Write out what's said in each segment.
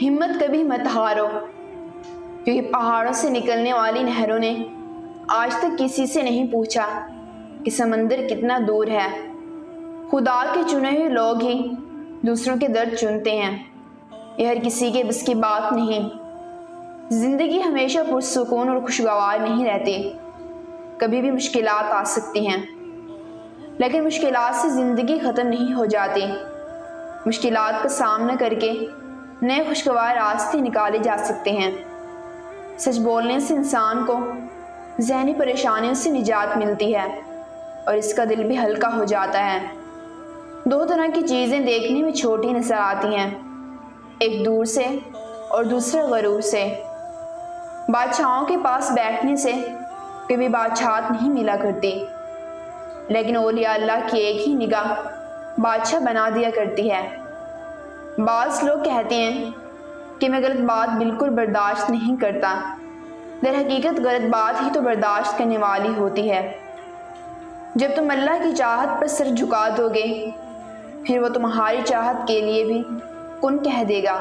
ہمت کبھی مت ہارو، کیونکہ پہاڑوں سے نکلنے والی نہروں نے آج تک کسی سے نہیں پوچھا کہ سمندر کتنا دور ہے۔ خدا کے چنے ہوئے لوگ ہی دوسروں کے درد چنتے ہیں، یہ ہر کسی کے بس کی بات نہیں۔ زندگی ہمیشہ پرسکون اور خوشگوار نہیں رہتی، کبھی بھی مشکلات آ سکتی ہیں، لیکن مشکلات سے زندگی ختم نہیں ہو جاتی۔ مشکلات کا سامنا کر کے نئے خوشگوار راستے نکالے جا سکتے ہیں۔ سچ بولنے سے انسان کو ذہنی پریشانیوں سے نجات ملتی ہے اور اس کا دل بھی ہلکا ہو جاتا ہے۔ دو طرح کی چیزیں دیکھنے میں چھوٹی نظر آتی ہیں، ایک دور سے اور دوسرا غرور سے۔ بادشاہوں کے پاس بیٹھنے سے کبھی بادشاہت نہیں ملا کرتی، لیکن اولیاء اللہ کی ایک ہی نگاہ بادشاہ بنا دیا کرتی ہے۔ بعض لوگ کہتے ہیں کہ میں غلط بات بالکل برداشت نہیں کرتا، در حقیقت غلط بات ہی تو برداشت کرنے والی ہوتی ہے۔ جب تم اللہ کی چاہت پر سر جھکا دو گے، پھر وہ تمہاری چاہت کے لیے بھی کن کہہ دے گا۔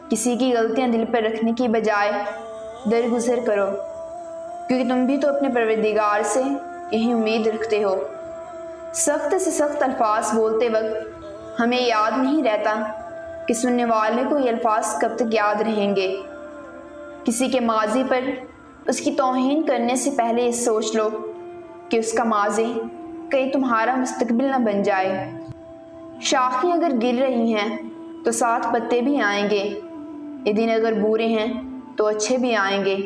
کسی کی غلطیاں دل پر رکھنے کی بجائے درگزر کرو، کیونکہ تم بھی تو اپنے پروردگار سے یہی امید رکھتے ہو۔ سخت سے سخت الفاظ بولتے وقت ہمیں یاد نہیں رہتا کہ سننے والے کو یہ الفاظ کب تک یاد رہیں گے۔ کسی کے ماضی پر اس کی توہین کرنے سے پہلے یہ سوچ لو کہ اس کا ماضی کہیں تمہارا مستقبل نہ بن جائے۔ شاخیں اگر گر رہی ہیں تو ساتھ پتے بھی آئیں گے، یہ دن اگر برے ہیں تو اچھے بھی آئیں گے۔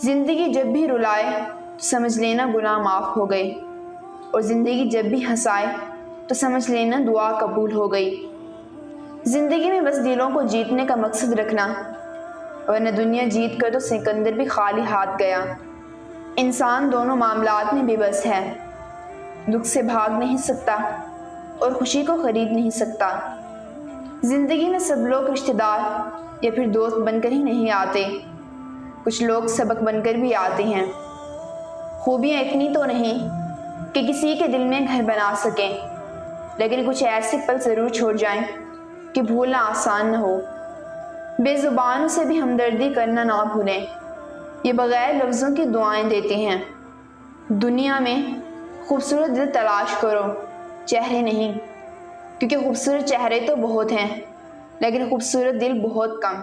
زندگی جب بھی رلائے تو سمجھ لینا گناہ معاف ہو گئے، اور زندگی جب بھی ہنسائے تو سمجھ لینا دعا قبول ہو گئی۔ زندگی میں بس دلوں کو جیتنے کا مقصد رکھنا، ورنہ دنیا جیت کر تو سکندر بھی خالی ہاتھ گیا۔ انسان دونوں معاملات میں بے بس ہے، دکھ سے بھاگ نہیں سکتا اور خوشی کو خرید نہیں سکتا۔ زندگی میں سب لوگ رشتہ دار یا پھر دوست بن کر ہی نہیں آتے، کچھ لوگ سبق بن کر بھی آتے ہیں۔ خوبیاں اتنی تو نہیں کہ کسی کے دل میں گھر بنا سکیں، لیکن کچھ ایسے پل ضرور چھوڑ جائیں کہ بھولنا آسان نہ ہو۔ بے زبانوں سے بھی ہمدردی کرنا نہ بھولیں، یہ بغیر لفظوں کی دعائیں دیتے ہیں۔ دنیا میں خوبصورت دل تلاش کرو، چہرے نہیں، کیونکہ خوبصورت چہرے تو بہت ہیں لیکن خوبصورت دل بہت کم۔